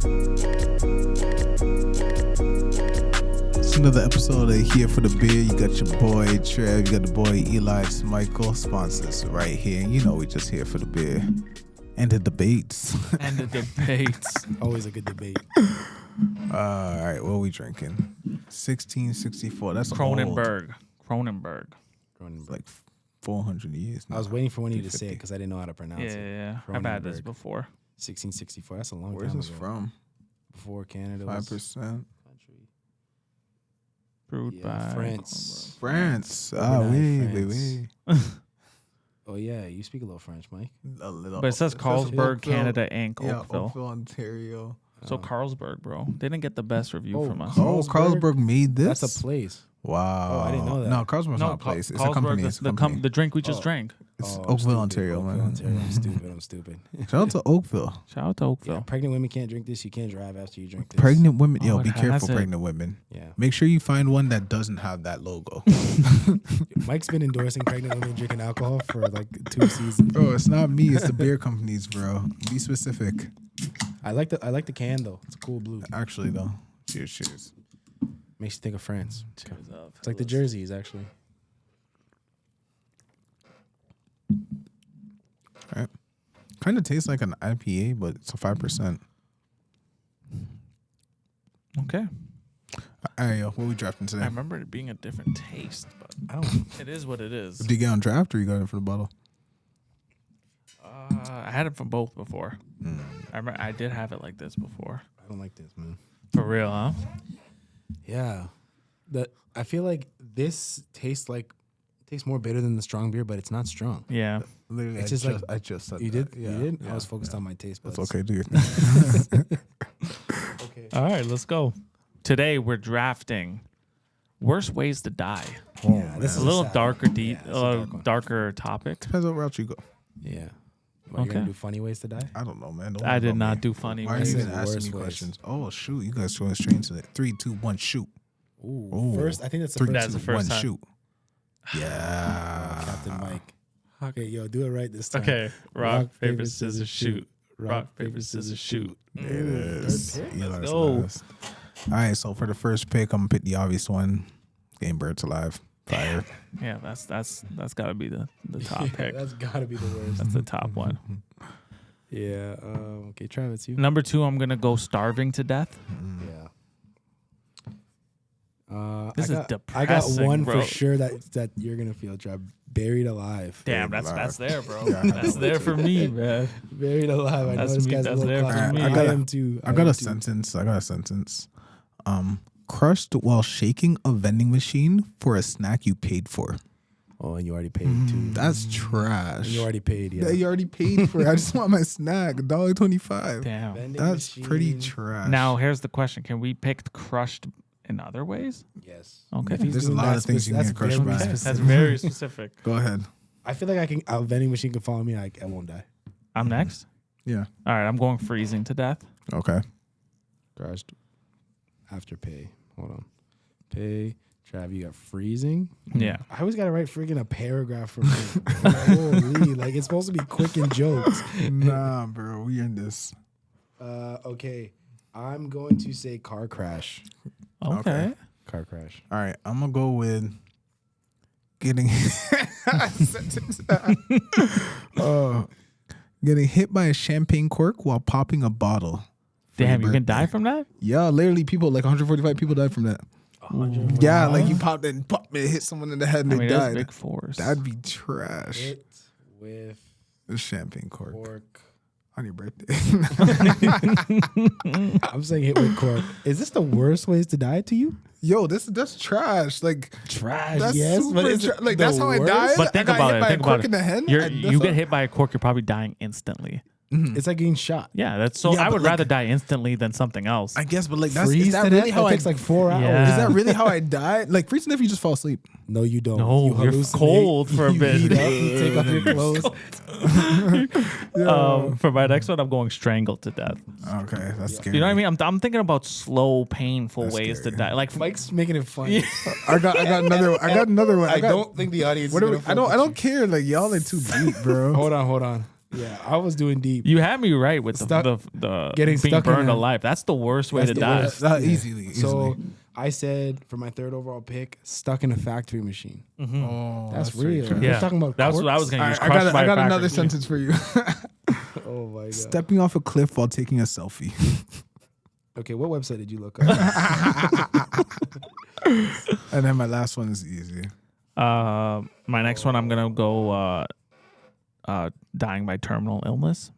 It's another episode of Here for the Beer. You got your boy Trev, you got the boy Eli Michael, sponsors right here. You know we just here for the beer. And the debates. And the debates. Always a good debate. All right, what are we drinking? 1664. That's Kronenbourg. It's like 400 years now. I was waiting for one of you to say it because I didn't know how to pronounce it. Yeah. I've had this before. 1664. That's a long Where's time this ago. from? Before Canada 5%. was country. Brewed by France. France. Overnight Oui. Oh, yeah. You speak a little French, Mike. A little. But it says Carlsberg, Oakville. Canada, and Yeah, Oakville. Oakville, Ontario. So Carlsberg, bro. They didn't get the best review Oh, from us. Oh, Carlsberg made this? That's a place. Wow. Oh, I didn't know that. No, Carlsberg's not a place. It's a Carlsberg, company. It's a company. the drink we just drank. It's I'm Oakville, stupid. Ontario, Oakville, man. Ontario. I'm stupid. Shout out to Oakville. Shout out to Oakville. Yeah, pregnant women can't drink this. You can't drive after you drink this. Pregnant women. Yo, Oh, be it careful, has it. pregnant women. Yeah. Make sure you find one that doesn't have that logo. Mike's been endorsing pregnant women drinking alcohol for like 2 seasons. Bro, it's not me. It's the beer companies, bro. Be specific. I like the can though. It's a cool blue. Actually, though. Cheers. Makes you think of France. Cheers up. It's like the jerseys actually. All right. Kind of tastes like an IPA, but it's a 5%. Okay. All right, yo, what we drafting today? I remember it being a different taste, but I don't. it is what it is. Did you get on draft or you got it for the bottle? I had it from both before. I remember I did have it like this before. I don't like this, man. For real, huh? Yeah. I feel like this tastes more bitter than the strong beer, but it's not strong. Yeah. Literally, It's just like- I just said You that. did? Yeah, You did? yeah, I was focused yeah. on my taste buds. That's okay, dude. Okay. All right, let's go. Today we're drafting worst ways to die. Yeah, this It's is a little sad darker, one. Yeah, it's a dark one. darker topic. Depends what route you go. Yeah. What, you gonna Okay. do funny ways to die? I don't know, man. Don't I worry did about not me. do funny Why are ways. you even Worst asking me ways. questions? Oh, shoot. You guys going straight into it. 3, 2, 1, shoot. Ooh. Ooh. First, I think that's the 3, first. That's the 2, first 1, time. shoot. Yeah. Captain Mike. Okay, yo, do it right this time. Okay, rock, paper, scissors, shoot. Rock, paper, scissors, shoot. There it is. Third pick? Eli's Let's go. last. All right, so for the first pick, I'm going to pick the obvious one. Game Birds Alive. Fire. Yeah, that's got to be the top pick. That's gotta be the worst. That's the top one. Yeah. Okay, Travis, you. Number 2, I'm gonna go starving to death. Yeah. This I is got depressing, one bro. for sure that you're gonna feel, Trav. Buried alive. Damn, Buried that's alive. there, bro. Yeah, That's there for me, man. Buried alive. I know That's this me- guy's that's a there little for clown. me. I got I a- am too. I got a sentence. Crushed while shaking a vending machine for a snack you paid for. Oh, and you already paid too. That's trash. And you already paid, yeah. Yeah, you already paid for it. I just want my snack. $1.25. Damn. Vending That's pretty machine. trash. Now here's the question: can we pick crushed in other ways? Yes. Okay. If he's There's a doing lot that of things you can that's get crushed very by. specific. That's very specific. Go ahead. I feel like a vending machine can follow me. I won't die. I'm next. Yeah. All right, I'm going freezing to death. Okay. Crushed. After pay. Hold on. Pay. Trav, you got freezing. Yeah. I always gotta write freaking a paragraph for me. Holy, like it's supposed to be quick and jokes. Nah, bro. We in this. Okay. I'm going to say car crash. Okay. Car crash. All right. I'm going to go with getting getting hit by a champagne cork while popping a bottle. for Damn, your you can birthday. die from that? Yeah, literally people, like 145 people died from that. Yeah, like you popped it and pop, it hit someone in the head and I they mean, that's died. big force. That'd be trash. Hit with A champagne cork cork. on your birthday. I'm saying hit with cork. Is this the worst ways to die to you? Yo, that's trash. Like Trash, that's yes. super But is it like the that's how I worst? died. But think I got about hit it. by Think a about cork it. in the head. You get hit by a cork, you're probably dying instantly. It's like getting shot. Yeah, that's so. Yeah, I but would like- rather die instantly than something else. I guess, but like that's Freeze is that to really death? how That I takes like 4 hours. Yeah. is that really how I died? Like freezing if you just fall asleep. No, you don't. No, you you're hallucinate, cold for a you bit. heat up, you take off your clothes. For my next one, I'm going strangled to death. Okay, that's scary. You know what I mean? I'm thinking about slow, painful That's ways scary. to die. Like Mike's making it funny. I got another one. I don't think the audience. What are we, I don't care. Like y'all are too deep, bro. Hold on. Yeah, I was doing deep. You had me right with Stuck- the getting being stuck in burned a- alive. That's the worst way That's to the die. worst. Easily. So I said for my third overall pick, stuck in a factory machine. Oh, That's very real. true. We're talking about That's what I was corpse? going to use. I Crushed by a got factory. another sentence for you. Oh my god. Stepping off a cliff while taking a selfie. Okay, what website did you look up? And then my last one is easy. My next one, I'm gonna go dying by terminal illness.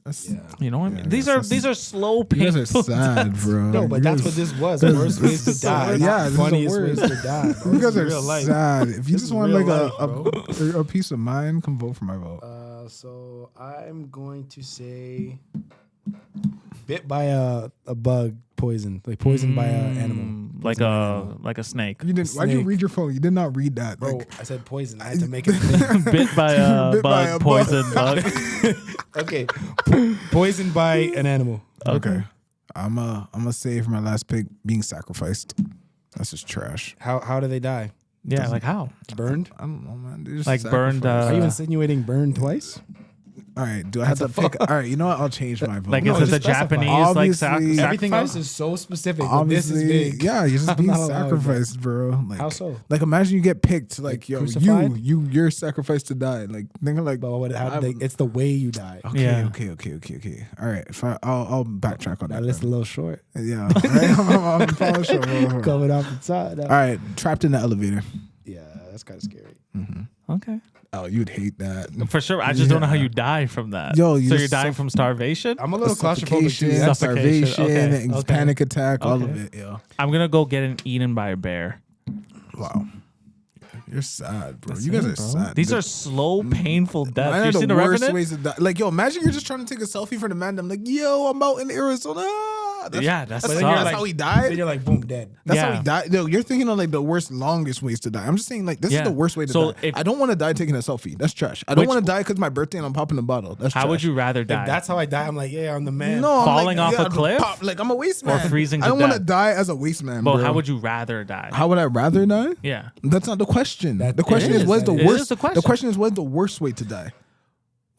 That's, You know what I mean? Yeah, These are slow, You guys painful are sad, deaths. bro. No, but You that's guys- what this was. Worst ways to die. Yeah, Yeah, this is the funniest ways worst. to die. Bro. You guys This is are real life. sad. If you This just is want real like life, a piece of mind, come vote for my vote. So I'm going to say bit by a bug poison, like poisoned by an animal. Like a snake. You didn't. Why'd you snake. read your phone? You did not read that. Bro, Like, I said poison. I had to make it. Bit by a Bit by a bug, poison bug. Okay, poisoned by an animal. okay, I'm gonna say for my last pick, being sacrificed. That's just trash. How do they die? Yeah, like how? Burned? I don't know, man. They're just Like burned, sacrificed. Are you insinuating burned twice? All right, do I have to pick? All right, you know what? I'll change my vote. Like No, is it just the specify. Japanese like Obviously- Everything sacrifice? else is so specific. But this is Obviously, big. yeah, you're just I'm being not allowed, bro. sacrificed, bro. Like, How so? Like, imagine you get picked, like, yo, crucified? you're sacrificed to die. Like, think of like, But I'm- it's the way you die. okay, Yeah. okay. All right, I'll backtrack on That that. list a then. little short. Yeah, right? I'm following short, bro. Coming off the side. All right, trapped in the elevator. Yeah, that's kind of scary. Okay. Oh, you'd hate that. For sure. I just don't know how Yeah. you die from that. Yo, you so just you're dying from starvation? I'm a little claustrophobic Suffocation, too. Suffocation, starvation, okay. panic attack, all of Okay. it. Yeah. I'm gonna go get eaten by a bear. Wow. You're sad, bro. You guys are sad. These are slow, painful Mine deaths. are You the seen the worst Revenant? ways to die. Like, yo, imagine you're just trying to take a selfie for the man. I'm like, yo, I'm out in Arizona. Yeah, that's that's, then you're that's like- how he Then died. you're like, boom, dead. That's how Yeah. he died. No, you're thinking of like the worst, longest ways to die. I'm just saying, like, this is Yeah. the worst way to So die. if- I don't want to die taking a selfie. That's trash. I don't Which- want to die because my birthday and I'm popping a bottle. That's How trash. would you rather die? If that's how I die, I'm like, yeah, I'm the man. No, I'm Falling like, off a yeah, cliff? Pop, like, I'm a waste man. freezing I to don't want to death? die as a waste man, Well, bro. how would you rather die? How would I rather die? Yeah. That's not the question. That- The question it is, is. what's the It is worst? the question. The question is, what's the worst way to die?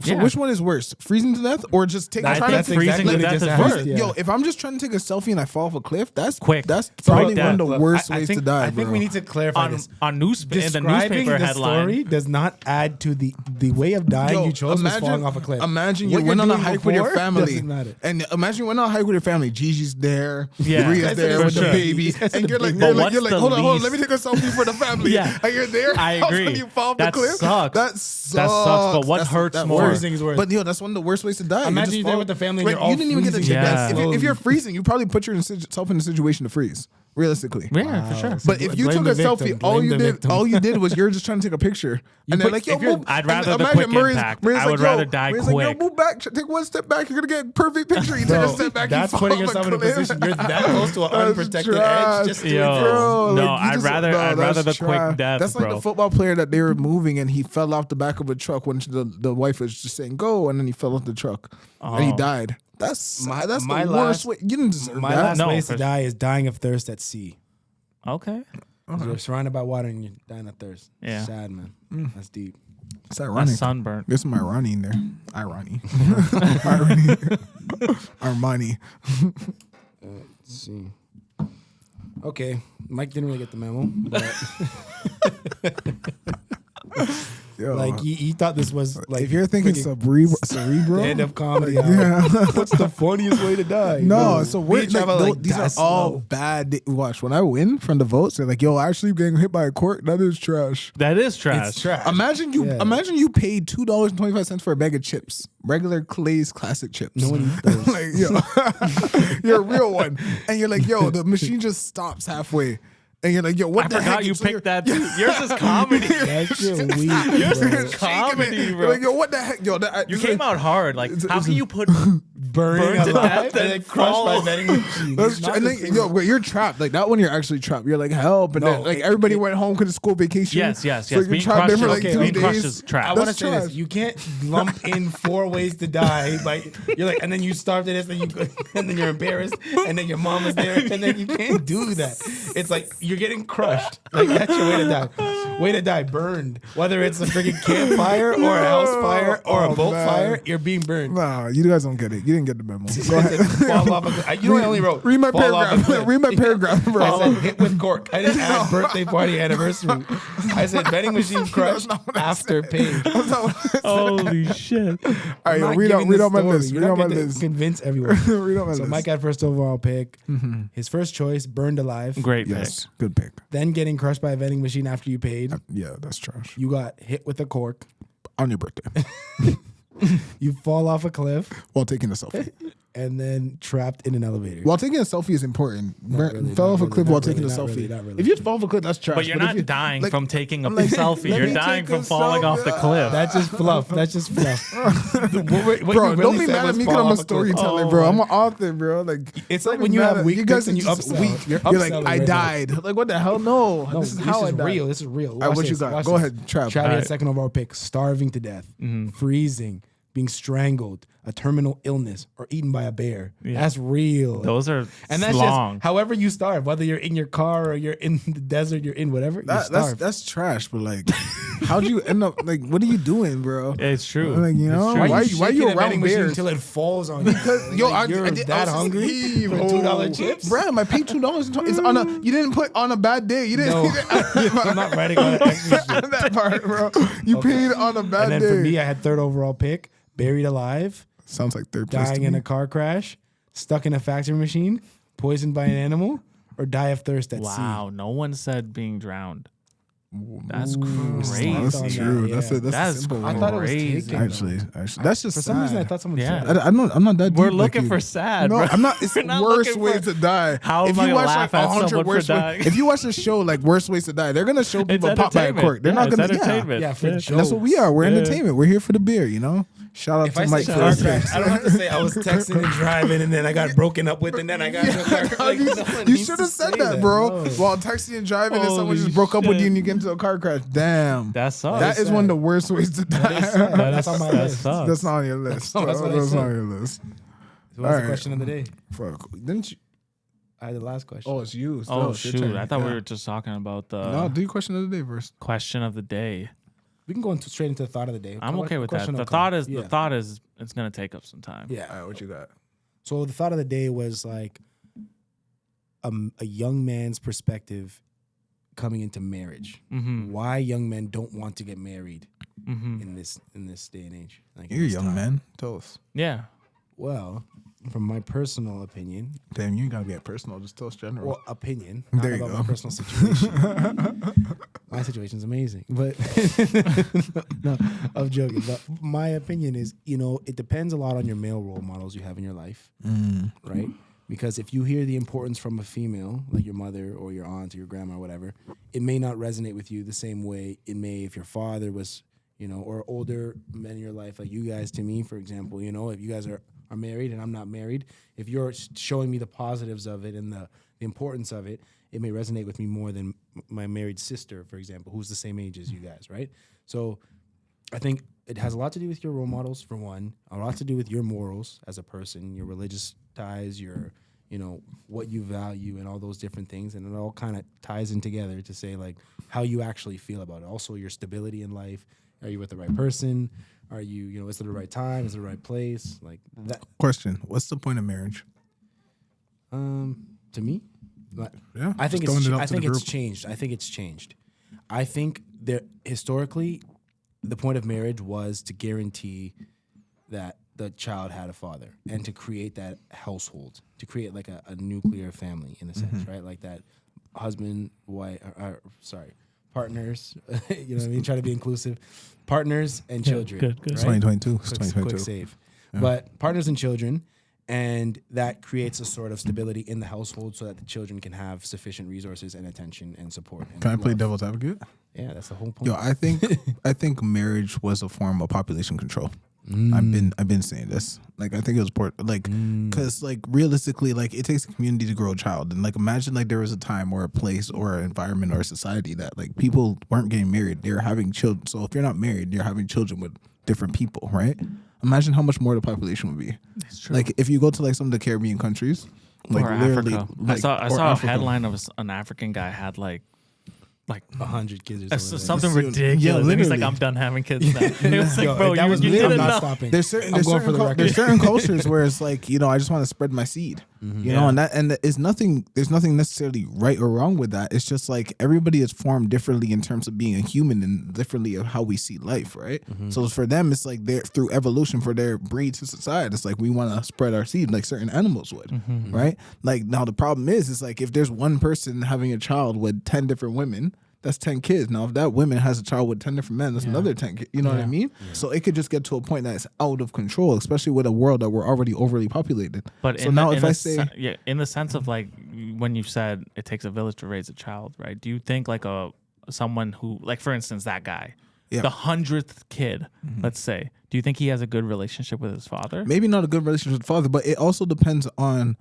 So Yeah. which one is worse, freezing to death or just taking? I trying think to freezing exactly to what he death just is asked. worse. Yeah. Yo, if I'm just trying to take a selfie and I fall off a cliff, that's Quick. That's So probably quick one of the death. worst I ways think, to die. I think bro. we need to clarify On this. in the Describing newspaper the headline. story does not add to the way of dying Yo, you chose was falling off a cliff. Imagine What you you're went on a doing hike with your before family, doesn't matter. and imagine you went on a hike with your family. Gigi's there, Yeah. Ria's That's there for with sure. the baby, and you're like, But you're what's like, the hold on, least- let me take a selfie for the family. Yeah. And you're there. I agree. When you fall off That the cliff, sucks. That sucks. That sucks, but what hurts that more? works. Freezing is worse. But yo, that's one of the worst ways to die. Imagine just you're there fall- with the family and Like, you're all you didn't even get to freezing to yeah. death If you're freezing, you probably put yourself in a situation to freeze. Realistically. Yeah, for sure. But if you Blame took a the victim. selfie, all Blame you the did, victim. all you did was you're just trying to take a picture, and they're put- like, "Yo, if you're- move." I'd and rather the imagine quick impact. I like, would "Yo," rather die Maria's like, quick. "Yo, move back, take one step back. You're gonna get a perfect picture. You take a Bro, step back. that's you fall putting off yourself in a cliff. position. You're that close to an That's unprotected trash. edge. Just do it. Yo. Bro, No, you I'd just- rather that's the quick trash. death, That's like bro. the football player that they were moving and he fell off the back of a truck when the wife was just saying go, and then he fell off the truck and he Oh. died. That's My- that's my the last- worst way. You didn't deserve My that. last No, ways for- to die is dying of thirst at sea. Okay. 'Cause You're surrounded by water and you're dying of thirst. Yeah. Sad, man. That's deep. It's That's ironic. sunburnt. There's some irony in there. Irony. Irony. Armani. Let's see. Okay, Mike didn't really get the memo, but Yo, like he thought this was like if you're thinking freaking cerebral, end of comedy. yeah. What's the funniest way to die? No, so we we're travel like, like these are that all slow. bad. Watch when I win from the votes, they're like, "Yo, actually getting hit by a court, that is trash." That is trash. It's trash. Imagine you Yeah. paid $2.25 for a bag of chips, regular Clay's classic chips. No one eats those. Like, yo, you're a real one, and you're like, "Yo, the machine just stops halfway," and you're like, "Yo, what I the forgot heck?" you So picked you're- that. Yours is comedy. That shit weak. Yours bro. is comedy, You're bro. like, "Yo, what the heck?" Yo, You came out hard. Like, how can you put Burning Burned to alive death and then and crushed by fall. vending machines. That's It's true. not And the then, same. yo, but you're trapped. Like that one, you're actually trapped. You're like help, and No, then like it- everybody it- went home because of school vacation. Yes. So you're Being trapped there crushed, for like okay, 2 being days. crushed is trash. I want to That's say this. trash. You can't lump in 4 ways to die. But you're like, and then you starve to this, and then you're embarrassed, and then your mom is there, and then you can't do that. It's like you're getting crushed. Like that's your way to die. Way to die burned. Whether it's a freaking campfire or a house fire or a boat fire, you're being burned. Nah, you guys don't get it. You didn't get the memo. Go ahead. Fall off you know I only wrote. Read my fall off a paragraph. cliff. Read my paragraph, bro. I said hit with cork. I didn't add birthday party anniversary. I said vending machine crushed after paid. Holy shit. All right, yo, read out my list. You're Read not out my going to list. convince everyone. Read out my So list. Mike got first overall pick. His first choice, burned alive. Great Yes, good pick. Then getting crushed by a vending machine after you paid. Yeah, that's trash. You got hit with a cork. On your birthday, You fall off a cliff. while taking a selfie. And then trapped in an elevator. While taking a selfie is important. really, Fell not off a really, cliff not while really, taking a not selfie. really, not really. If you fall off a cliff, that's trash. But you're if not you- dying like- from taking a like, selfie. let You're me dying take a from falling off the selfie. cliff. That's just fluff. That's just fluff. Bro, don't be mad at me because I'm a storyteller, Oh, bro. my- I'm an author, bro. Like It's don't like be when you mad have at- weak you guys picks and you just upsell. weak. You're You're like, upselling I right died. Like, what the hell? No, No, this is how I is died. real. This is real. All right, Watch what you this, got? watch Go this. ahead, Trav. Travis, All right. second overall pick, starving to death, freezing, being strangled, a terminal illness, or eaten by a bear. Yeah. That's real. Those are and that's long. just however you starve, whether you're in your car or you're in the desert, you're in whatever, you starve. That's trash. But like, how'd you end up? Like, what are you doing, bro? It's true. Like, you It's know, true. why you shaking a around vending machine bears? until it falls on you? Yo, Like, you're I that was hungry Steve. for $2 chips? Bro, I paid $2. It's on a. You didn't put on a bad day. You didn't. No, I'm not writing on extra shit. that part, bro. You paid on a bad And then day. for me, I had third overall pick, buried alive, Sounds like third place. dying to in me. a car crash, stuck in a factory machine, poisoned by an animal, or die of thirst at sea. Wow, no one said being drowned. That's That's crazy. true. Yeah. That's a That's simple I one. thought it was crazy. taken. Actually, that's just For some reason, I thought someone Yeah. said it. I'm not that deep. We're like looking you. for sad. No, bro. I'm not. It's We're the not worst looking way for- to die. How if am I you gonna watch laugh like at 100 someone for worst ways, dying? if you watch the show like worst ways to die, they're gonna show It's people pop by a entertainment. cork. They're Yeah, not it's gonna. entertainment. Yeah, for Yeah. jokes. That's what we are. We're Yeah. entertainment. We're here for the beer. You know. Shout out If to I Mike say for car his crash, picks. I don't have to say I was texting and driving and then I got broken up with and then I got into a car crash. Like, no one You needs should to have said say that, bro. No. While texting and driving, and someone Holy just broke up with you shit. and you get into a car crash. Damn. That sucks. That is sad. one of the worst ways to die. That's on my that list. sucks. That's not on your list. That's what I That's said. not on your list. So what's the Alright. question of the day? Fuck. Didn't you? I had the last question. Oh, it's you. Still. Oh It's your shoot! turn. I thought we Yeah. were just talking about the No, do your question of the day first. question of the day. We can go straight into the thought of the day. I'm okay with that. Question The will thought come. is Yeah. the thought is it's gonna take up some time. Yeah. All right, what you got? So the thought of the day was like a young man's perspective coming into marriage. Mm-hmm. Why young men don't want to get married Mm-hmm. in this day and age. Like in You're a this young time. man. Tell us. Yeah. Well, from my personal opinion, Damn, you ain't gotta get personal. Just tell us general. well, opinion, There not you about go. my personal situation. My situation's amazing, but no, I'm joking. But my opinion is, it depends a lot on your male role models you have in your life, right? Because if you hear the importance from a female, like your mother or your aunt or your grandma or whatever, it may not resonate with you the same way it may if your father was, or older men in your life, like you guys to me, for example, if you guys are married and I'm not married, if you're showing me the positives of it and the importance of it, it may resonate with me more than my married sister, for example, who's the same age as you guys, right? So I think it has a lot to do with your role models, for one, a lot to do with your morals as a person, your religious ties, your, what you value and all those different things. And it all kind of ties in together to say, like, how you actually feel about it. Also, your stability in life. Are you with the right person? Are you, is it the right time? Is it the right place? Like that. Question: what's the point of marriage? To me, Yeah, I think just it's. throwing it out I to think the it's group. changed. I think it's changed. I think that historically, the point of marriage was to guarantee that the child had a father and to create that household, to create like a nuclear family in a sense, right? Like that husband, wife, partners. You know what I mean? Try to be inclusive. Partners and children. good. right? 2022. It's Quick 2022. save. But partners and children, and that creates a sort of stability in the household so that the children can have sufficient resources and attention and support. And Can I play love. devil's advocate? Yeah, that's the whole point. Yo, I think marriage was a form of population control. I've been saying this. Like, I think it was because like realistically, like it takes a community to grow a child, and like imagine like there was a time or a place or an environment or a society that like people weren't getting married, they were having children. So if you're not married, you're having children with different people, right? Imagine how much more the population would be. That's true. Like if you go to like some of the Caribbean countries, like or literally, Africa. like, I or saw a Africa. headline of an African guy had like like 100 kids or that's something. something Yeah, ridiculous. And he's like, literally. I'm done having kids now. It was like, Yo, bro, that was you me. did I'm it not now. stopping. There's certain I'm going for the there's record. certain cultures where it's like, you know, I just want to spread my seed. You know, and it's nothing. There's nothing necessarily right or wrong with that. It's just like everybody is formed differently in terms of being a human and differently of how we see life, right? So for them, it's like they're through evolution for their breed to society. It's like we want to spread our seed like certain animals would, right? Like now the problem is, it's like if there's one person having a child with 10 different women. That's 10 kids. Now, if that woman has a child with 10 different men, that's another 10 kids. You know what I mean? Yeah. So it could just get to a point that it's out of control, especially with a world that we're already overly populated. But so now if I say... in the sense of like when you said it takes a village to raise a child, right? Do you think like someone who, like for instance, that guy, the 100th kid, let's say, do you think he has a good relationship with his father? Maybe not a good relationship with the father, but it also depends on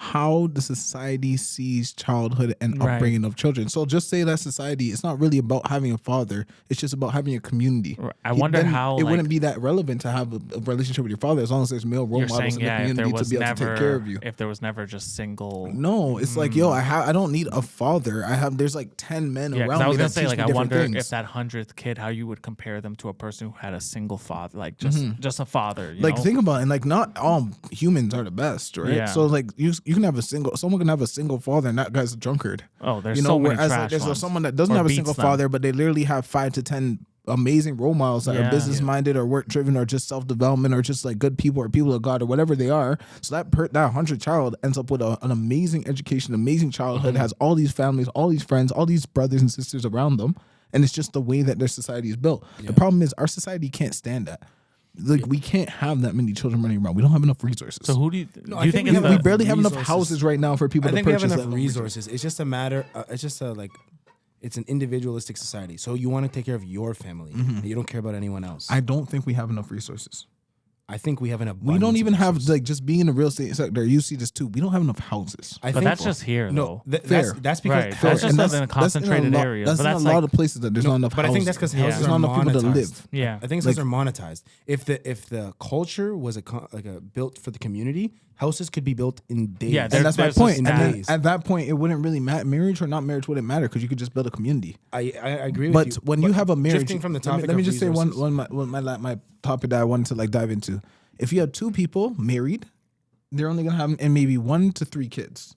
how the society sees childhood and upbringing of children. So just say that society, it's not really about having a father. It's just about having a community. I wonder how it wouldn't be that relevant to have a relationship with your father as long as there's male role models in the community to be able to take care of you. If there was never just single. No, it's like, yo, I don't need a father. There's like 10 men around me. I was gonna that say, teach like, me I different wonder things. if that 100th kid, how you would compare them to a person who had a single father, like just a father. You like know? think about it, and like not all humans are the best, right? Yeah. So like you can have someone can have a single father and that guy's a drunkard. Oh, there's so many trash like, there's ones. someone that doesn't Or have a beats single them. father, but they literally have 5 to 10 amazing role models that are business minded or work driven or just self development or just like good people or people of God or whatever they are. So that 100 child ends up with an amazing education, amazing childhood, has all these families, all these friends, all these brothers and sisters around them. And it's just the way that their society is built. The problem is our society can't stand that. Like we can't have that many children running around. We don't have enough resources. So who do you No, do you I think think we we it's barely have enough resources. houses right now for people I to think we have purchase. enough resources. It's just a matter. It's just it's an individualistic society. So you want to take care of your family. And you don't care about anyone else. I don't think we have enough resources. I think we have an abundance. We don't even of have resources. like just being in the real estate sector. You see this too. We don't have enough houses. I But think that's just here, no. though. Fair. That's because Right. That's just in a concentrated area. That's But in that's a lot like, of places that there's not enough. But I think that's houses. because houses there's are not enough people to monetized. live. yeah. I think houses are monetized. If the culture was built for the community, houses could be built in days. Yeah, And that's my there's a point. stat. And then at that point, it wouldn't really matter. Marriage or not marriage wouldn't matter because you could just build a community. I agree with But you. when you have a marriage, drifting from the topic, let me of just say resources. my topic that I wanted to like dive into. If you have 2 people married, they're only gonna have and maybe 1 to 3 kids.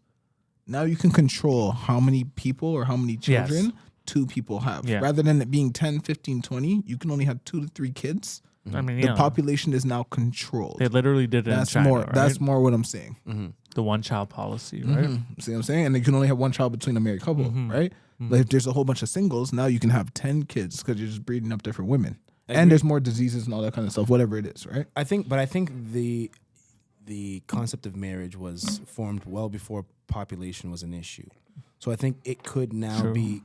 Now you can control how many people or how many children 2 people have. Yeah. Rather than it being 10, 15, 20, you can only have 2 to 3 kids. I mean, The population is now controlled. they literally did it in That's China, more. right? That's more what I'm saying. the one-child policy, right? See what I'm saying? And you can only have 1 child between a married couple, right? But if there's a whole bunch of singles, now you can have 10 kids because you're just breeding up different women. And there's more diseases and all that kind of stuff, whatever it is, right? I think the concept of marriage was formed well before population was an issue. So I think it could now be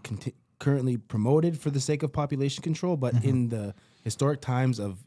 currently promoted for the sake of population control, but in the historic times of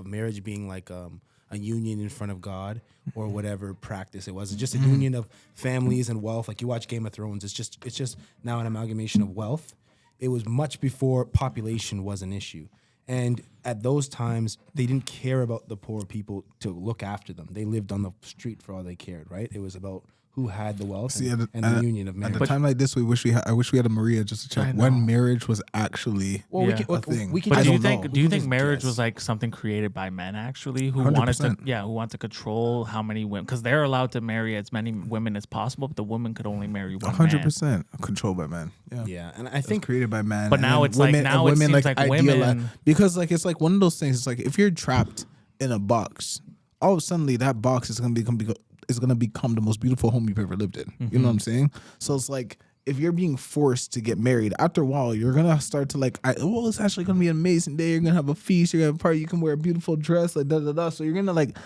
marriage being like a union in front of God or whatever practice it was, it's just a union of families and wealth. Like you watch Game of Thrones, it's just now an amalgamation of wealth. It was much before population was an issue. And at those times, they didn't care about the poor people to look after them. They lived on the street for all they cared, right? It was about who had the wealth and the union of marriage. At a time like this, I wish we had a Maria just to check when marriage was actually a thing. But do you think just marriage guess. was like something created by men actually who 100%. wanted to control how many women, because they're allowed to marry as many women as possible, but the woman could only marry one 100% controlled by men. Yeah, and I think created by man. But now it's like now it seems like women, because like it's like one of those things. It's like if you're trapped in a box, all of a sudden that box is gonna become the most beautiful home you've ever lived in. You know what I'm saying? So it's like if you're being forced to get married, after a while you're gonna start to like, it's actually gonna be an amazing day. You're gonna have a feast. You're gonna have a party. You can wear a beautiful dress, like da da da. So you're gonna like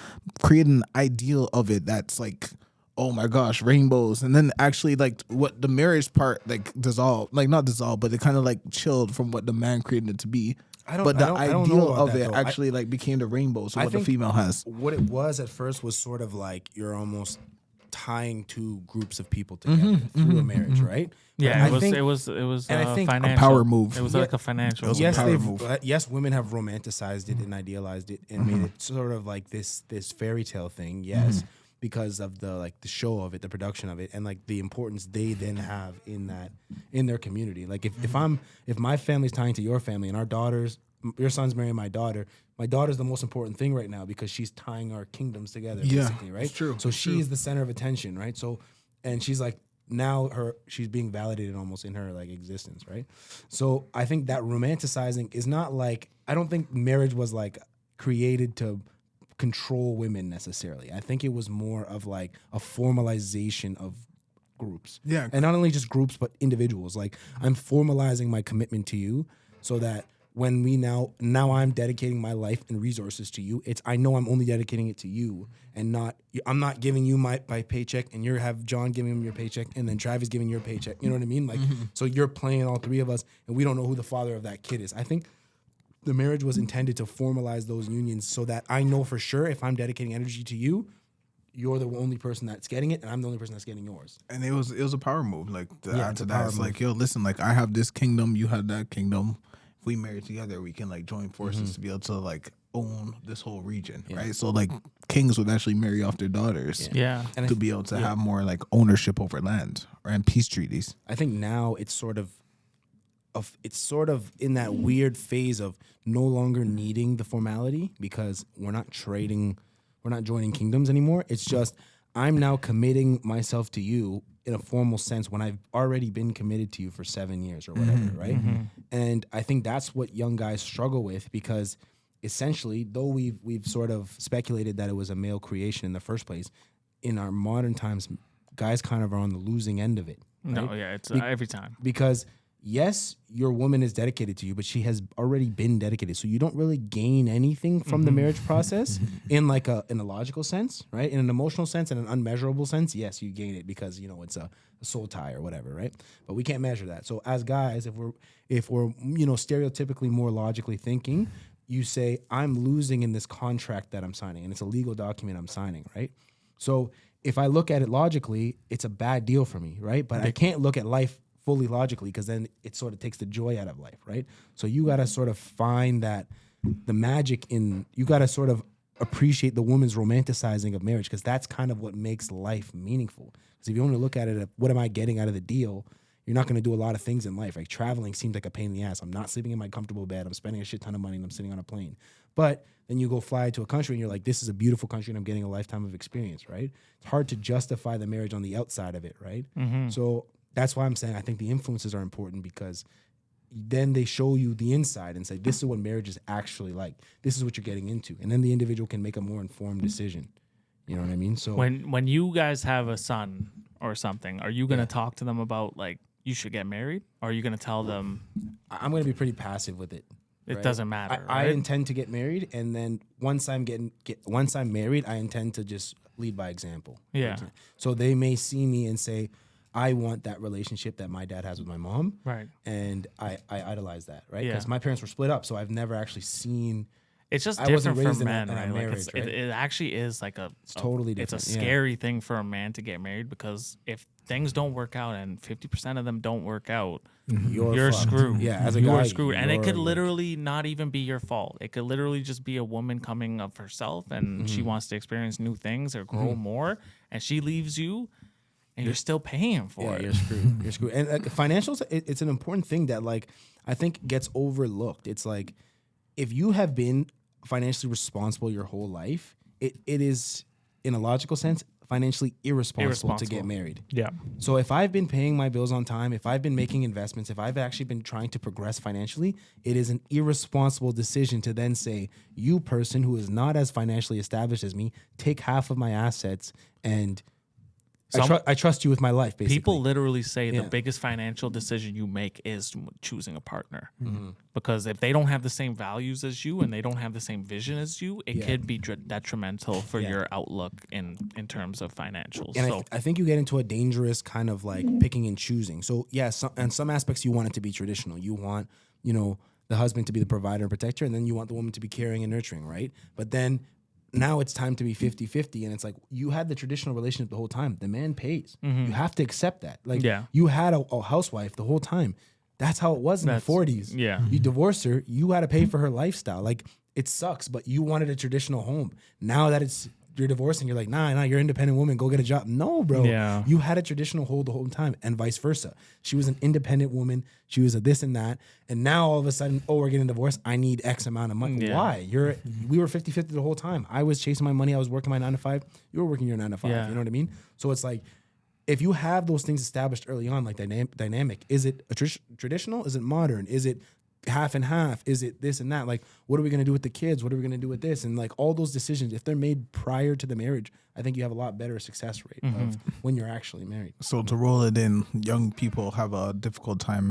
create an ideal of it that's like, oh my gosh, rainbows. And then actually like what the marriage part like dissolved, like not dissolved, but it kind of like chilled from what the man created it to be. But the ideal of it actually like became the rainbow. So what the female has. What it was at first was sort of like you're almost tying 2 groups of people together through a marriage, right? yeah, And it was and I think financial, a power move. It was like a financial. Yes, women have romanticized it and idealized it and made it sort of like this fairy tale thing. Yes. because of the show of it, the production of it, and like the importance they then have in their community. Like if my family's tying to your family and our daughters, your son's marrying my daughter's the most important thing right now because she's tying our kingdoms together, basically, right? It's true. So she is the center of attention, right? So, and she's like, now she's being validated almost in her like existence, right? So I think that romanticizing is not like, I don't think marriage was like created to control women necessarily. I think it was more of like a formalization of groups. Yeah. And not only just groups, but individuals. Like I'm formalizing my commitment to you so that when we now I'm dedicating my life and resources to you. I know I'm only dedicating it to you and I'm not giving you my paycheck and you have John giving him your paycheck and then Travis giving your paycheck. You know what I mean? Like, so you're playing all three of us and we don't know who the father of that kid is. I think the marriage was intended to formalize those unions so that I know for sure if I'm dedicating energy to you, you're the only person that's getting it and I'm the only person that's getting yours. And it was a power move. Like to add to it's a that, power it's move. like, yo, listen, like I have this kingdom, you have that kingdom. If we marry together, we can like join forces to be able to like own this whole region, right? So like kings would actually marry off their daughters, And to be able to have more like ownership over land and peace treaties. I think now it's sort of in that weird phase of no longer needing the formality because we're not joining kingdoms anymore. It's just I'm now committing myself to you in a formal sense when I've already been committed to you for 7 years or whatever, right? And I think that's what young guys struggle with because essentially, though we've sort of speculated that it was a male creation in the first place, in our modern times, guys kind of are on the losing end of it. Right? No, yeah, it's every time. Because yes, your woman is dedicated to you, but she has already been dedicated. So you don't really gain anything from the marriage process in a logical sense, right? In an emotional sense and an unmeasurable sense, yes, you gain it because, it's a soul tie or whatever, right? But we can't measure that. So as guys, if we're stereotypically more logically thinking, you say, I'm losing in this contract that I'm signing, and it's a legal document I'm signing, right? So if I look at it logically, it's a bad deal for me, right? But I can't look at life fully logically because then it sort of takes the joy out of life, right? So you got to sort of find that the magic you got to sort of appreciate the woman's romanticizing of marriage because that's kind of what makes life meaningful. Because if you only look at it, what am I getting out of the deal? You're not going to do a lot of things in life. Like traveling seems like a pain in the ass. I'm not sleeping in my comfortable bed. I'm spending a shit ton of money and I'm sitting on a plane. But then you go fly to a country and you're like, this is a beautiful country and I'm getting a lifetime of experience, right? It's hard to justify the marriage on the outside of it, right? So that's why I'm saying I think the influences are important because then they show you the inside and say, this is what marriage is actually like. This is what you're getting into. And then the individual can make a more informed decision. You know what I mean? So when you guys have a son or something, are you going to talk to them about like, you should get married? Or are you going to tell them? I'm going to be pretty passive with it. It doesn't matter. I intend to get married. And then once I'm married, I intend to just lead by example. Yeah. So they may see me and say, I want that relationship that my dad has with my mom. Right. And I idolize that, right? Yeah. Because my parents were split up, so I've never actually seen. It's just I wasn't different raised for men, in a right? Like marriage, right? it actually is like It's totally It's different. a scary thing for a man to get married because if things don't work out and 50% of them don't work out, you're fucked. screwed. Yeah, as a you're guy, screwed. And it you're could like- literally not even be your fault. It could literally just be a woman coming of herself and she wants to experience new things or grow more, and she leaves you. And you're still paying for it. You're screwed. You're screwed. And financials, it's an important thing that like I think gets overlooked. It's like if you have been financially responsible your whole life, it is in a logical sense financially irresponsible to get married. Yeah. So if I've been paying my bills on time, if I've been making investments, if I've actually been trying to progress financially, it is an irresponsible decision to then say, you person who is not as financially established as me, take half of my assets and I trust you with my life, basically. People literally say the biggest financial decision you make is choosing a partner. Because if they don't have the same values as you and they don't have the same vision as you, it could be detrimental for your outlook in terms of financials. And I think you get into a dangerous kind of like picking and choosing. So, in some aspects you want it to be traditional. You want, the husband to be the provider and protector, and then you want the woman to be caring and nurturing, right? But then now it's time to be 50-50, and it's like you had the traditional relationship the whole time. The man pays. You have to accept that. Like you had a housewife the whole time. That's how it was in the 40s. Yeah. You divorced her, you had to pay for her lifestyle. Like it sucks, but you wanted a traditional home. Now that it's you're divorcing. You're like, nah, you're an independent woman. Go get a job. No, bro. Yeah. You had a traditional hold the whole time, and vice versa. She was an independent woman. She was a this and that. And now all of a sudden, oh, we're getting divorced. I need X amount of money. Yeah. Why? We were 50-50 the whole time. I was chasing my money. I was working my 9 to 5. You were working your 9 to 5. Yeah. You know what I mean? So it's like, if you have those things established early on, like dynamic, is it a traditional? Is it modern? Is it half and half? Is it this and that? Like, what are we going to do with the kids? What are we going to do with this? And like all those decisions, if they're made prior to the marriage, I think you have a lot better success rate of when you're actually married. So to roll it in, young people have a difficult time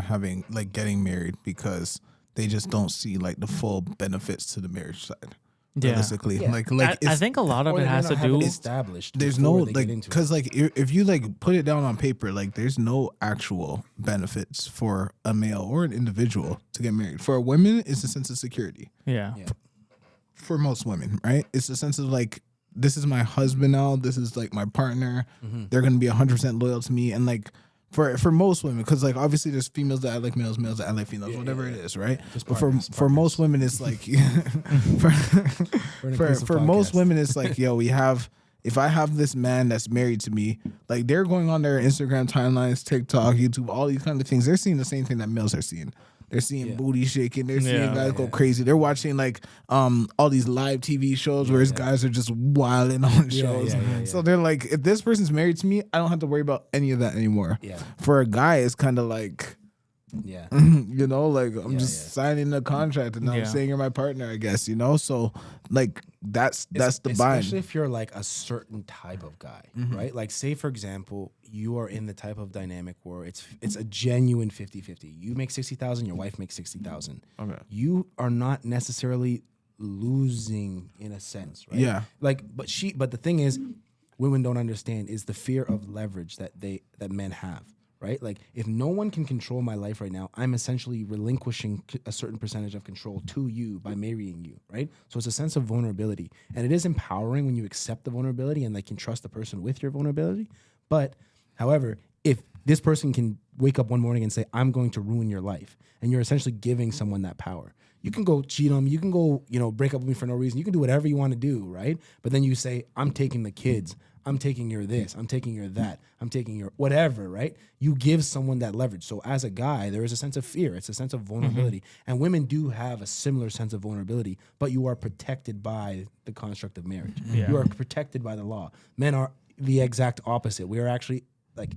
getting married because they just don't see like the full benefits to the marriage side. Yeah. Realistically, Yeah. I think a lot of Or it they has may to not have do. it established. There's no before they like get into it. because like if you like put it down on paper, like there's no actual benefits for a male or an individual to get married. For women, it's a sense of security. Yeah. For most women, right? It's a sense of like, this is my husband now. This is like my partner. They're gonna be 100% loyal to me. And like for most women, because like obviously there's females that act like males, males that act like females, whatever it is, right? But for most women, it's like for most women, it's like, yo, if I have this man that's married to me, like they're going on their Instagram timelines, TikTok, YouTube, all these kind of things. They're seeing the same thing that males are seeing. They're seeing booty shaking. They're seeing guys go crazy. They're watching like all these live TV shows where guys are just wilding on shows. So they're like, if this person's married to me, I don't have to worry about any of that anymore. Yeah. For a guy, it's kind of like, you know, like I'm just signing a contract and I'm saying you're my partner, I guess, you know? So like that's the bind. Especially if you're like a certain type of guy, right? Like say for example, you are in the type of dynamic where it's a genuine 50-50. You make 60,000, your wife makes 60,000. Okay. You are not necessarily losing in a sense, right? Yeah. Like but the thing is, women don't understand is the fear of leverage that men have. Right? Like if no one can control my life right now, I'm essentially relinquishing a certain percentage of control to you by marrying you, right? So it's a sense of vulnerability. And it is empowering when you accept the vulnerability and like can trust the person with your vulnerability. But however, if this person can wake up one morning and say, I'm going to ruin your life, and you're essentially giving someone that power. You can go cheat on me, you can go, break up with me for no reason. You can do whatever you want to do, right? But then you say, I'm taking the kids. I'm taking your this, I'm taking your that, I'm taking your whatever, right? You give someone that leverage. So as a guy, there is a sense of fear. It's a sense of vulnerability. And women do have a similar sense of vulnerability, but you are protected by the construct of marriage. You are protected by the law. Men are the exact opposite. We are actually like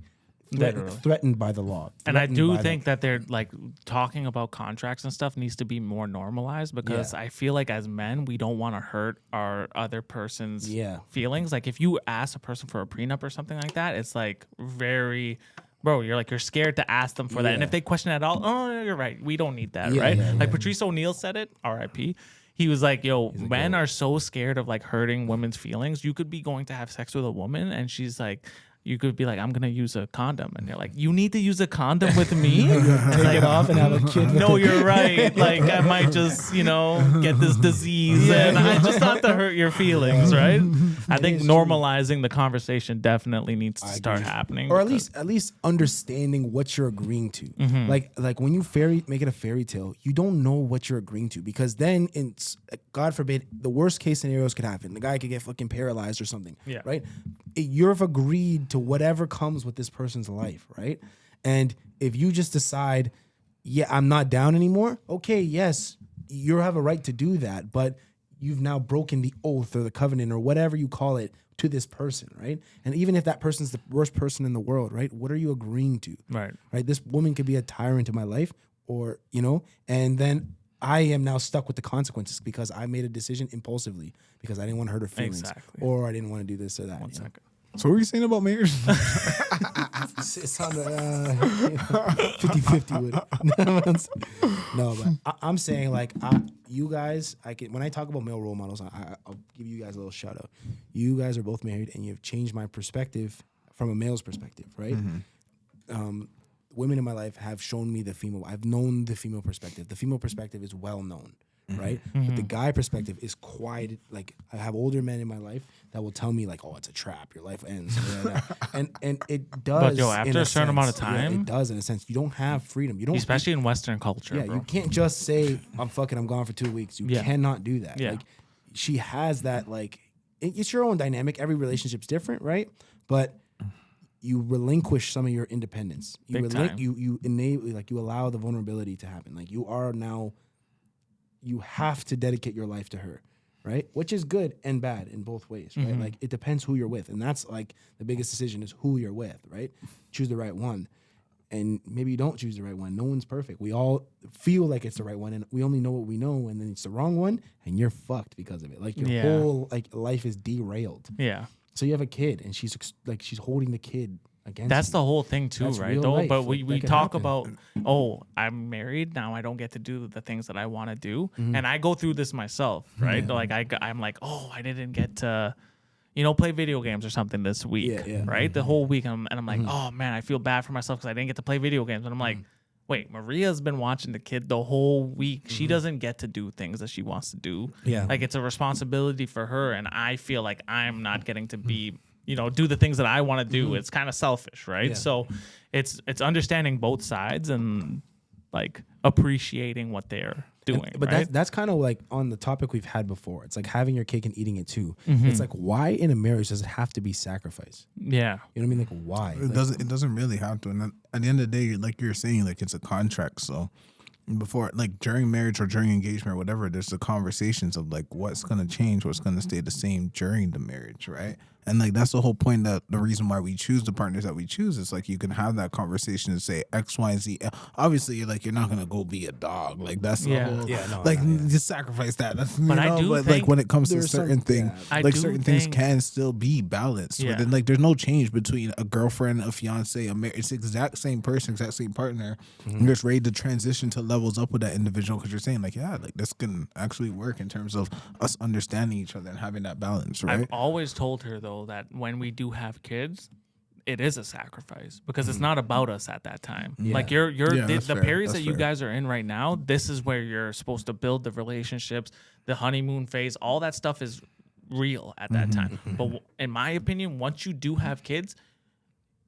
threatened by the law. And I do think that they're like talking about contracts and stuff needs to be more normalized because I feel like as men, we don't want to hurt our other person's feelings. Like if you ask a person for a prenup or something like that, it's like very, bro, you're scared to ask them for that. And if they question it at all, oh, you're right. We don't need that, right? Like Patrice O'Neal said it, RIP. He was like, yo, men are so scared of like hurting women's feelings. You could be going to have sex with a woman and she's like, you could be like, I'm going to use a condom. And you're like, you need to use a condom with me? Take it off and have a kid. No, you're right. Like, I might just, get this disease and I just not to hurt your feelings, right? I think normalizing the conversation definitely needs to start happening. Or at least understanding what you're agreeing to. Like when you make it a fairy tale, you don't know what you're agreeing to because then, God forbid, the worst case scenarios could happen. The guy could get fucking paralyzed or something, right? You've agreed to whatever comes with this person's life, right? And if you just decide, I'm not down anymore, okay, yes, you have a right to do that, but you've now broken the oath or the covenant or whatever you call it to this person, right? And even if that person's the worst person in the world, right? What are you agreeing to? Right? This woman could be a tyrant in my life or, and then I am now stuck with the consequences because I made a decision impulsively because I didn't want to hurt her feelings or I didn't want to do this or that. One second. So what were you saying about marriage? It's on the 50-50 with it. No, but I'm saying like you guys, when I talk about male role models, I'll give you guys a little shout out. You guys are both married and you've changed my perspective from a male's perspective, right? Women in my life have shown me the female. I've known the female perspective. The female perspective is well known. Right? But the guy perspective is quite like I have older men in my life that will tell me like, oh, it's a trap, your life ends. and it does. But after a certain amount of time, it does in a sense. You don't have freedom. You don't, especially in Western culture. Yeah, bro. You can't just say I'm gone for 2 weeks. You cannot do that. Like she has that like it's your own dynamic. Every relationship's different, right? But you relinquish some of your independence. You enable, like you allow the vulnerability to happen. Like you are now, you have to dedicate your life to her, right? Which is good and bad in both ways, right? Like it depends who you're with, and that's like the biggest decision is who you're with, right? Choose the right one, and maybe you don't choose the right one. No one's perfect. We all feel like it's the right one, and we only know what we know, and then it's the wrong one, and you're fucked because of it. Like your whole like life is derailed. Yeah. So you have a kid, and she's holding the kid against. That's you. the whole thing too, That's right? real Though, life. but Like, we that talk can about, oh, I'm married now. I don't get to do the things that I want to do, and I go through this myself, right? Like I'm like, oh, I didn't get to, play video games or something this week, right? The whole week, and I'm like, oh man, I feel bad for myself because I didn't get to play video games, and I'm like. Wait, Maria's been watching the kid the whole week. She doesn't get to do things that she wants to do. Yeah. Like it's a responsibility for her. And I feel like I'm not getting to be, do the things that I want to do. It's kind of selfish, right? Yeah. So it's understanding both sides and like appreciating what they're doing. But right? that's kind of like on the topic we've had before. It's like having your cake and eating it too. It's like, why in a marriage does it have to be sacrifice? Yeah. You know what I mean? Like why? It doesn't really have to. And at the end of the day, like you're saying, like it's a contract. So before, like during marriage or during engagement or whatever, there's the conversations of like what's gonna change, what's gonna stay the same during the marriage, right? And like that's the whole point, that the reason why we choose the partners that we choose is like you can have that conversation and say X, Y, and Z. Obviously, you're not gonna go be a dog. Like that's the whole, just sacrifice that. That's, but I do but think like when it comes to certain things, like certain things can still be balanced. Yeah. Within, like there's no change between a girlfriend, a fiance, a marriage. It's the exact same person, exact same partner. You're just ready to transition to levels up with that individual because you're saying like, yeah, like this can actually work in terms of us understanding each other and having that balance, right? I've always told her though that when we do have kids, it is a sacrifice because it's not about us at that time. Like the periods that you guys are in right now, this is where you're supposed to build the relationships, the honeymoon phase, all that stuff is real at that time. But in my opinion, once you do have kids,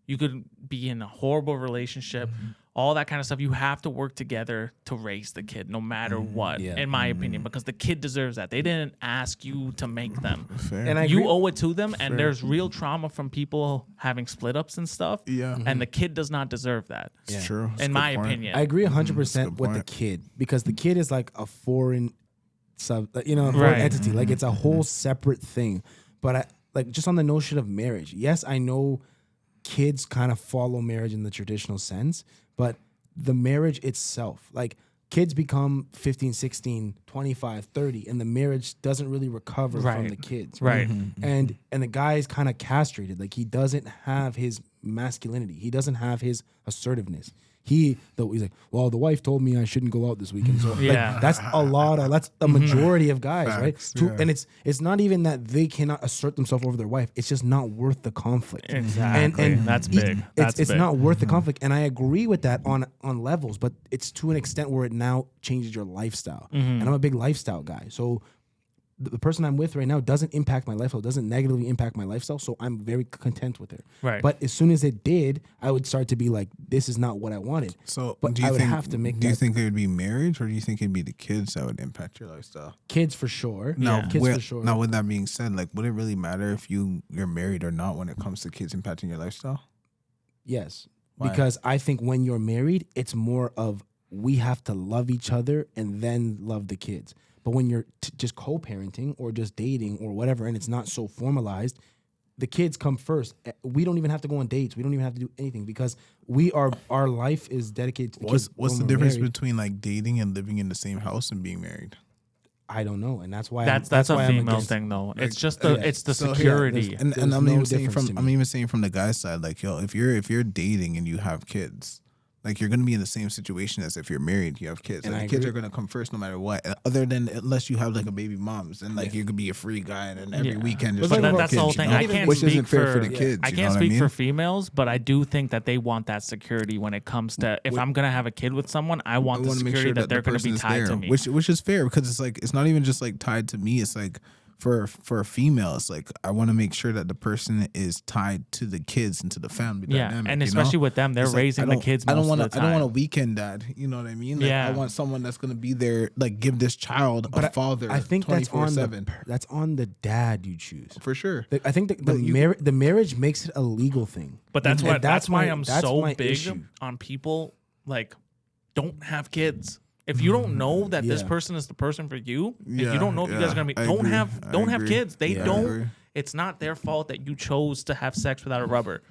you could be in a horrible relationship, all that kind of stuff. You have to work together to raise the kid no matter what, in my opinion, because the kid deserves that. They didn't ask you to make them. Fair. And You owe it to them, and there's real trauma from people having split ups and stuff. Yeah. And the kid does not deserve that. It's true. It's a In good my point. opinion. I agree 100% with the point. kid because the kid is like a foreign foreign Right. entity. Like it's a whole separate thing. But I like just on the notion of marriage. Yes, I know kids kind of follow marriage in the traditional sense, but the marriage itself, like kids become 15, 16, 25, 30, and the marriage doesn't really recover from the kids. Right. And the guy is kind of castrated. Like he doesn't have his masculinity. He doesn't have his assertiveness. He's like, well, the wife told me I shouldn't go out this weekend. So Yeah. like, that's the majority of guys, Facts, right? yeah. And it's not even that they cannot assert themselves over their wife. It's just not worth the conflict. Exactly. And That's big. It's That's big. not worth the conflict. And I agree with that on levels, but it's to an extent where it now changes your lifestyle. And I'm a big lifestyle guy. So the person I'm with right now doesn't impact my lifestyle, doesn't negatively impact my lifestyle. So I'm very content with it. Right. But as soon as it did, I would start to be like, this is not what I wanted. So, but do you I would think, have to make do you that think it would be marriage, or do you think it'd be the kids that would impact your lifestyle? kids for sure. Now, Kids for sure. Now, with that being said, like, would it really matter if you're married or not when it comes to kids impacting your lifestyle? Yes. Why? Because I think when you're married, it's more of we have to love each other and then love the kids. But when you're just co-parenting or just dating or whatever, and it's not so formalized, the kids come first. We don't even have to go on dates. We don't even have to do anything because our life is dedicated to the kids. What's the when we're difference married. between like dating and living in the same house and being married? I don't know, and that's why That's a why I'm female against- thing though. It's Like, just the yeah. it's the So, yeah, security. And There's I'm no even saying difference from to me. the guy's side, like, yo, if you're dating and you have kids, like you're gonna be in the same situation as if you're married, you have kids. And Like, I the kids agree. are gonna come first no matter what. Other than unless you have like a baby moms, and like you could be a free guy and then every Yeah. weekend just But talk about that's the kids, whole you thing. know? I can't Which speak isn't fair for for- the kids. I you can't know speak what I for mean? females, but I do think that they want that security when it comes to if I'm gonna have a kid with someone, I want the wanna make security sure that they're the gonna be person is tied there, to me. which is fair because it's like it's not even just like tied to me. It's like for a female, it's like I want to make sure that the person is tied to the kids and to the family dynamic. And especially with them, they're raising the kids. I don't want a weekend dad. You know what I mean? Like, I want someone that's gonna be there, like give this child a father. I think that's on the dad you choose for sure. I think the marriage makes it a legal thing. But that's why I'm so big on people like don't have kids. If you don't know that this person is the person for you, if you don't know if you guys are gonna be, don't have kids. They don't. It's not their fault that you chose to have sex without a rubber.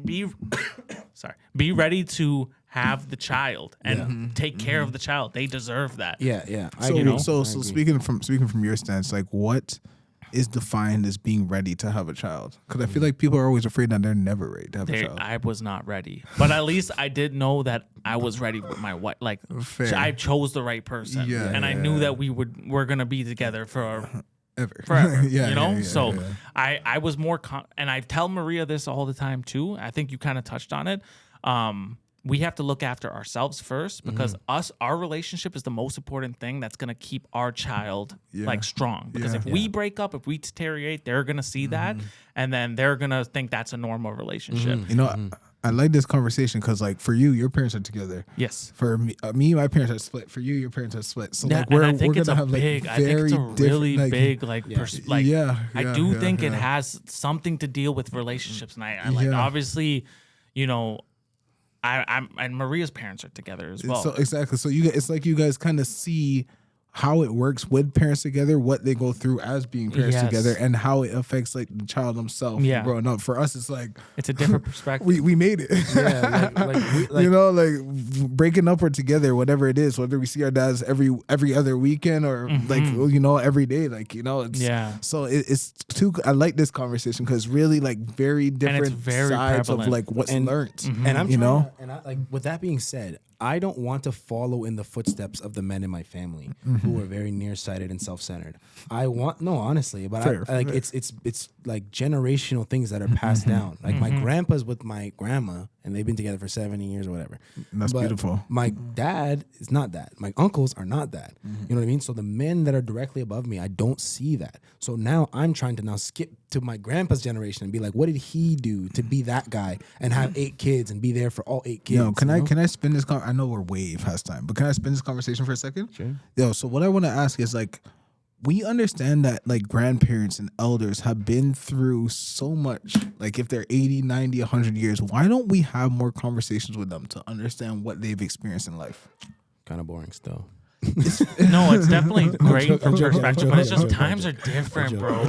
Be ready to have the child and take care of the child. They deserve that. So speaking from your stance, like what is defined as being ready to have a child? Because I feel like people are always afraid that they're never ready to have a child. I was not ready, but at least I did know that I was ready with my wife. Like I chose the right person, and I knew that we're gonna be together for forever. I was more, and I tell Maria this all the time too. I think you kind of touched on it. We have to look after ourselves first because our relationship is the most important thing that's going to keep our child like strong. Because if we break up, if we deteriorate, they're going to see that and then they're going to think that's a normal relationship. You know, I like this conversation because like for you, your parents are together. Yes. For me, my parents are split. For you, your parents are split. So like we're going to have like very really big like I do think it has something to deal with relationships. And I like obviously, you know, I'm and Maria's parents are together as well. So exactly. So it's like you guys kind of see how it works with parents together, what they go through as being parents together, and how it affects like the child himself growing up. For us, it's like it's a different perspective. we made it. You know, like breaking up or together, whatever it is, whether we see our dads every other weekend or like you know every day, like you know, So it's too. I like this conversation because really like very different sides prevalent. Of like what's learned, and I'm like with that being said, I don't want to follow in the footsteps of the men in my family who are very nearsighted and self-centered. Honestly, but it's like generational things that are passed down. Like my grandpa's with my grandma, and they've been together for 70 years or whatever. That's beautiful. My dad is not that. My uncles are not that. You know what I mean? So the men that are directly above me, I don't see that. So now I'm trying to now skip to my grandpa's generation and be like, what did he do to be that guy and have 8 kids and be there for all 8 kids? Yo, can I spin this? I know we're way past time, but can I spin this conversation for a second? Sure. Yo, so what I want to ask is like, we understand that like grandparents and elders have been through so much. Like if they're 80, 90, 100 years, why don't we have more conversations with them to understand what they've experienced in life? Kind of boring still. No, it's definitely great from perspective, but it's just times are different, bro.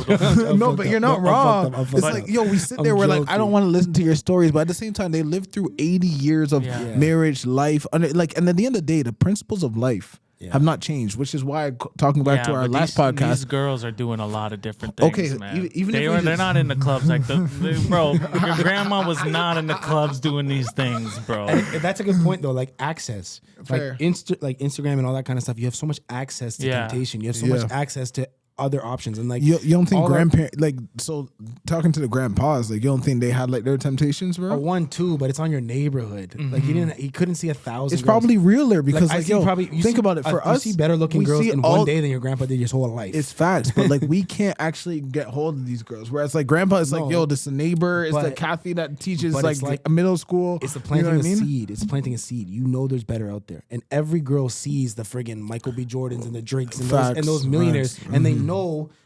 No, but you're not wrong. It's like, yo, we sit there, we're like, I don't want to listen to your stories, but at the same time, they lived through 80 years of marriage, life, and at the end of the day, the principles of life have not changed, which is why talking back to our last podcast, these girls are doing a lot of different things. Okay, man. Even they're not in the clubs like bro. Your grandma was not in the clubs doing these things, bro. And that's a good point though. Like access, like Instagram and all that kind of stuff. You have so much access to temptation. You have so much access to other options, and like you don't think grandparents so talking to the grandpas, like you don't think they had like their temptations, bro? Or 1, 2, but it's on your neighborhood. Like he couldn't see 1,000. It's probably realer because think about it. For us, you see better looking girls in one day than your grandpa did his whole life. It's facts, but like we can't actually get hold of these girls. Whereas like grandpa is like, yo, this is a neighbor. It's like Kathy that teaches like a middle school. It's the planting a seed. It's planting a seed. You know, there's better out there, and every girl sees the friggin' Michael B. Jordans and the Drakes and those millionaires, and they know.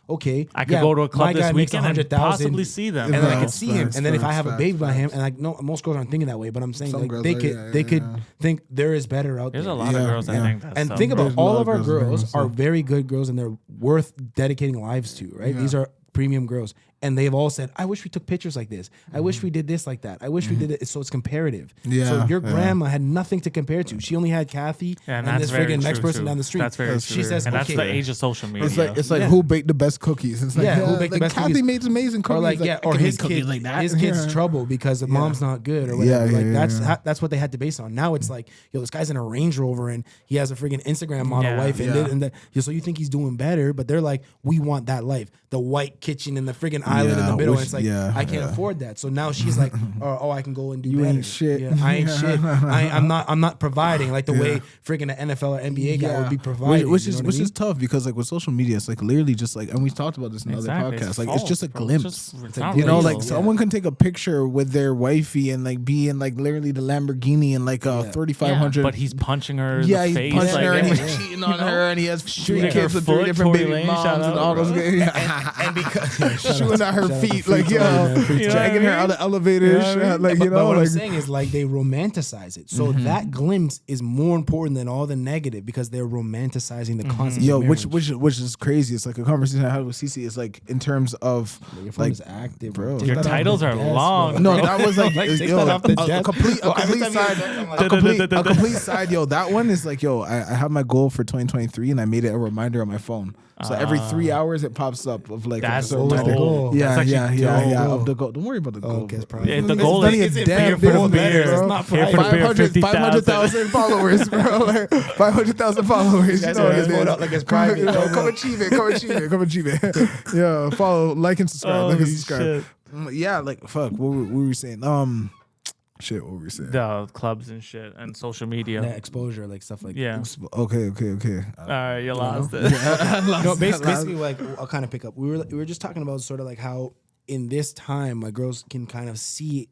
Okay, I could go to a club this weekend and possibly see them, and then I could see him, and then if I have a baby by him, and like no, most girls aren't thinking that way, but I'm saying like they could think there is better out there. There's a lot of girls that think that. And think about all of our girls are very good girls, and they're worth dedicating lives to. Right? These are premium girls. And they've all said, I wish we took pictures like this. I wish we did this like that. I wish we did it. So it's comparative. So your grandma had nothing to compare to. She only had Kathy and this friggin' next person down the street. That's very true. She says, and that's the age of social media. It's like who baked the best cookies? It's like, who baked the best Kathy cookies? made amazing cookies. Or his kid, like that. His kid's trouble because the mom's not good or whatever. That's what they had to base on. Now it's like, yo, this guy's in a Range Rover and he has a friggin' Instagram model wife. So you think he's doing better, but they're like, we want that life. The white kitchen and the friggin' island in the middle. And it's like, yeah, I can't afford that. So now she's like, oh, I can go and do You better. ain't shit. Yeah, I ain't shit. I'm not providing like the way freaking an NFL or NBA guy would be providing. Which is tough because like with social media, it's like literally just like, and we talked about this in other podcasts. Like it's just a glimpse. You know, like someone can take a picture with their wifey and like be in like literally the Lamborghini and like a 3500. But he's punching her. Yeah, in the he's face, punching her and like, he's cheating on her and he has Shooting 3 kids with 3 different Tory baby Lane, moms shout and out, all those bro. and because shooting at her feet, like Tory, man. dragging her out of the elevator, like but what I'm saying is like they romanticize it. So that glimpse is more important than all the negative because they're romanticizing the concept. Yo, of marriage. which is crazy. It's like a conversation I had with Cece. It's like in terms of Your phone like is active, bro. Take Your that off titles the are desk, long. bro. No, that was like, Take yo, that off the a desk. complete side. A complete side. Yo, that one is like, yo, I have my goal for 2023 and I made it a reminder on my phone. So every 3 hours it pops up of like That's a certain dope. thing. Goal. Yeah, That's yeah, actually yeah. dope. Of the goal. Don't worry about the goal. Okay, it's bro. probably- The goal It's is none of your damn for your business, beer. bro. It's not Here for private. beer, 500,000 followers, bro. Like 500,000 followers. You Guys know are what it just is. out like it's private. Yo, come achieve it. Come achieve it. Yeah, follow, like, and subscribe. Like and Holy subscribe. shit. Yeah, like fuck. What were we saying? Shit. What were we saying? The clubs and shit and social media. That exposure, like stuff like Yeah. Okay. All right, you lost it. No, basically, like I'll kind of pick up. We were just talking about sort of like how in this time, like girls can kind of see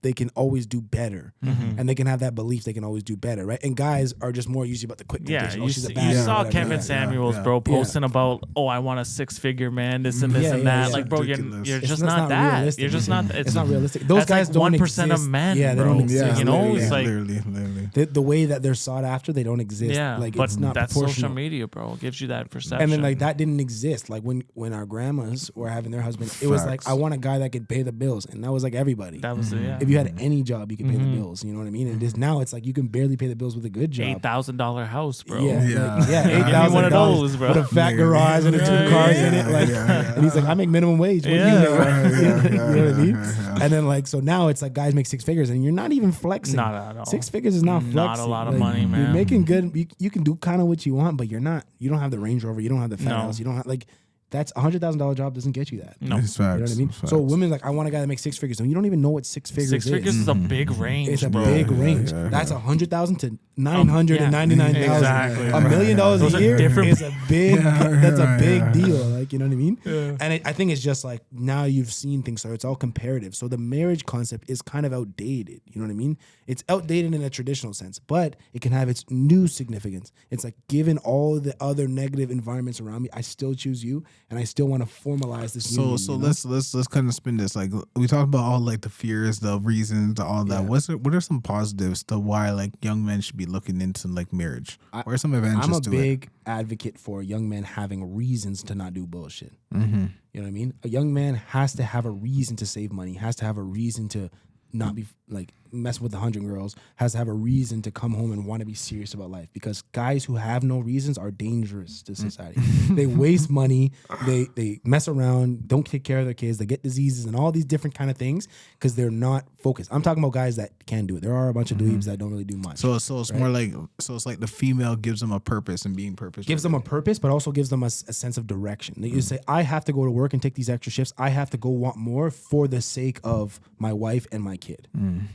they can always do better, and they can have that belief they can always do better, right? And guys are just more usually about the quick Yeah, temptation. you, She's a you bad saw whatever. Kevin Yeah. Samuels, bro, posting about, I want a 6-figure man, this and this Yeah, and yeah, that. yeah. Like, bro, Ridiculous. you're It's just not not that. realistic. You're just not. It's not realistic. Those That's guys like don't 1% exist. of men. Yeah, they bro. don't exist. You know, Literally, it's like literally. The way that they're sought after, they don't exist. yeah, like but it's not that's proportional. social media, bro. It gives you that perception. And then like that didn't exist. Like when our grandmas were having their husband, it was like Facts. I want a guy that could pay the bills, and that was like everybody. that was yeah. If you had any job, you could pay the bills. You know what I mean? And this now it's like you can barely pay the bills with a good job. $8,000 house, bro. Yeah, Yeah. like, yeah, Give me $8,000 one of those, bro. with a fat garage and the 2 cars in it. Like, and he's like, I make minimum wage. What do you Yeah. make? You know what I mean? Yeah. And then like, so now it's like guys make 6 figures, and you're not even flexing. Not at all. 6 figures is not flexing. Not a lot of Like, money, You're man. making good. You can do kind of what you want, but you're not. You don't have the Range Rover. You don't have the fat No. house. You don't have like. That's $100,000 job doesn't get you that. No. It's facts. You know what I mean? Facts. So women like, I want a guy that makes 6 figures, and you don't even know what 6 figures 6 figures is a big range, It's a bro. big range. yeah, That's 100,000 to 999,000. Exactly. $1 million Those a are year different- is a big. That's a big yeah. deal. Like, you know what I mean? Yeah. And I think it's just like now you've seen things, so it's all comparative. So the marriage concept is kind of outdated. You know what I mean? It's outdated in a traditional sense, but it can have its new significance. It's like, given all the other negative environments around me, I still choose you, and I still want to formalize this. So union, so you know? let's kind of spin this. Like we talked about all like the fears, the reasons, all that. Yeah. What are some positives to why like young men should be looking into like marriage? What are some advantages I'm a to big advocate for young men having reasons to not do bullshit. Mm-hmm. You know what I mean? A young man has to have a reason to save money, has to have a reason to not be like mess with 100 girls, has to have a reason to come home and want to be serious about life, because guys who have no reasons are dangerous to society. They waste money, they mess around, don't take care of their kids, they get diseases and all these different kind of things because they're not focused. I'm talking about guys that can do it. There are a bunch of dweebs that don't really do much. So it's more like it's like the female gives them a purpose and being purpose Gives them a purpose, but also gives them a sense of direction. They just say, I have to go to work and take these extra shifts. I have to go want more for the sake of my wife and my kid,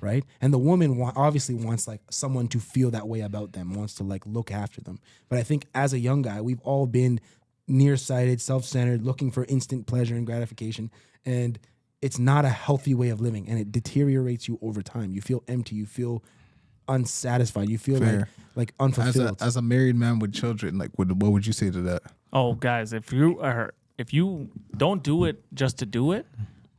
right? And the woman obviously wants like someone to feel that way about them, wants to like look after them. But I think as a young guy, we've all been nearsighted, self-centered, looking for instant pleasure and gratification. And it's not a healthy way of living, and it deteriorates you over time. You feel empty. You feel unsatisfied. You feel like unfulfilled. As a married man with children, like what would you say to that? Oh, guys, if you don't do it just to do it,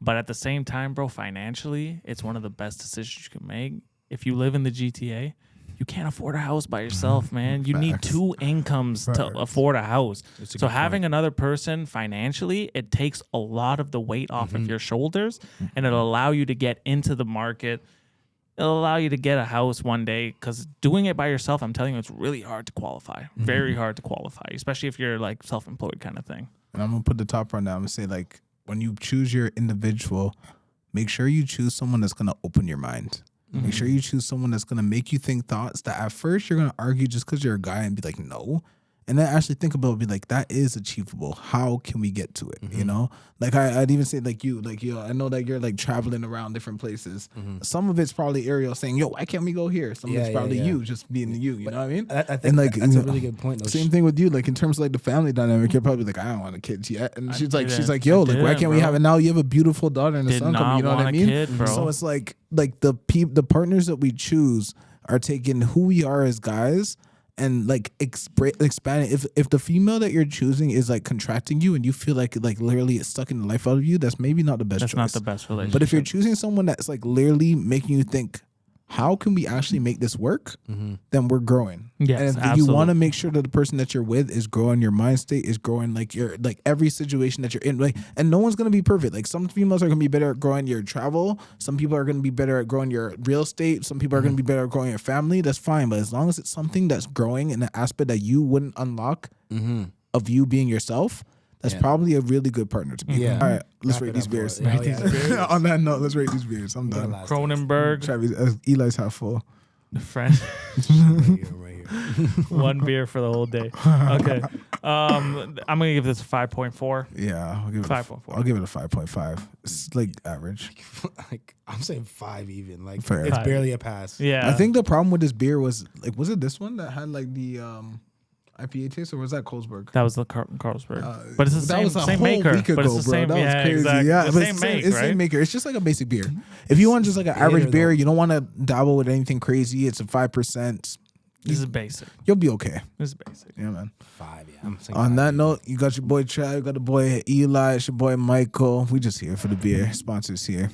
but at the same time, bro, financially, it's one of the best decisions you can make. If you live in the GTA, you can't afford a house by yourself, man. You need 2 incomes to afford a house. So having another person financially, it takes a lot of the weight off of your shoulders, and it'll allow you to get into the market. It'll allow you to get a house one day, because doing it by yourself, I'm telling you, it's really hard to qualify. Very hard to qualify, especially if you're like self-employed kind of thing. And I'm gonna put the top run down. I'm gonna say, like, when you choose your individual, make sure you choose someone that's gonna open your mind. Make sure you choose someone that's gonna make you think thoughts that at first you're gonna argue just because you're a guy and be like, no. and then actually think about it, be like, that is achievable. How can we get to it? You know, like I'd even say like you, I know that you're like traveling around different places. Some of it's probably Ariel saying, yo, why can't we go here? Some of it's probably you just being you. You know what I mean? I think like that's a really good point. Though. Same thing with you, like in terms of like the family dynamic, you're probably like, I don't want a kid yet, and she's like, yo, like why can't we have it now? You have a beautiful daughter and a son coming. You know what I mean? Kid, so it's like the partners that we choose are taking who we are as guys and like expanding. If the female that you're choosing is like contracting you and you feel like literally it's sucking the life out of you, that's maybe not the best choice. That's not the best relationship. But if you're choosing someone that's like literally making you think, how can we actually make this work? Then we're growing. Yes, and if you want to make sure that the person that you're with is growing, your mind state is growing, like your like every situation that you're in, like, and no one's gonna be perfect. Like some females are gonna be better at growing your travel. Some people are gonna be better at growing your real estate. Some people are gonna be better at growing your family. That's fine, but as long as it's something that's growing in an aspect that you wouldn't unlock of you being yourself. That's probably a really good partner to be. Yeah. All right, let's rate these beers. On that note, let's rate these beers. I'm done. Kronenbourg. Travis, Eli's half full. Friend. right here. One beer for the whole day. Okay. I'm gonna give this a 5.4. Yeah, I'll give it 5.4. I'll give it a 5.5. It's like average. Like I'm saying 5 even. Like Fair. it's 5. barely a pass. Yeah. I think the problem with this beer was like, was it this one that had like the IPA taste, or was that Colesberg? that was the Carlsberg. But it's the That same, was a same whole maker. week ago, but it's the bro. same. That was Yeah, crazy. exactly. Yeah, The but same make, it's right? same maker. It's just like a basic beer. If you want just like an average beer, you don't want to dabble with anything crazy. It's a 5%. This is basic. You'll be okay. This is basic. Yeah, man. 5. Yeah. I'm saying On 5 that even. note, you got your boy Trav, you got the boy Eli, it's your boy Michael. We just here for the beer. Sponsors here.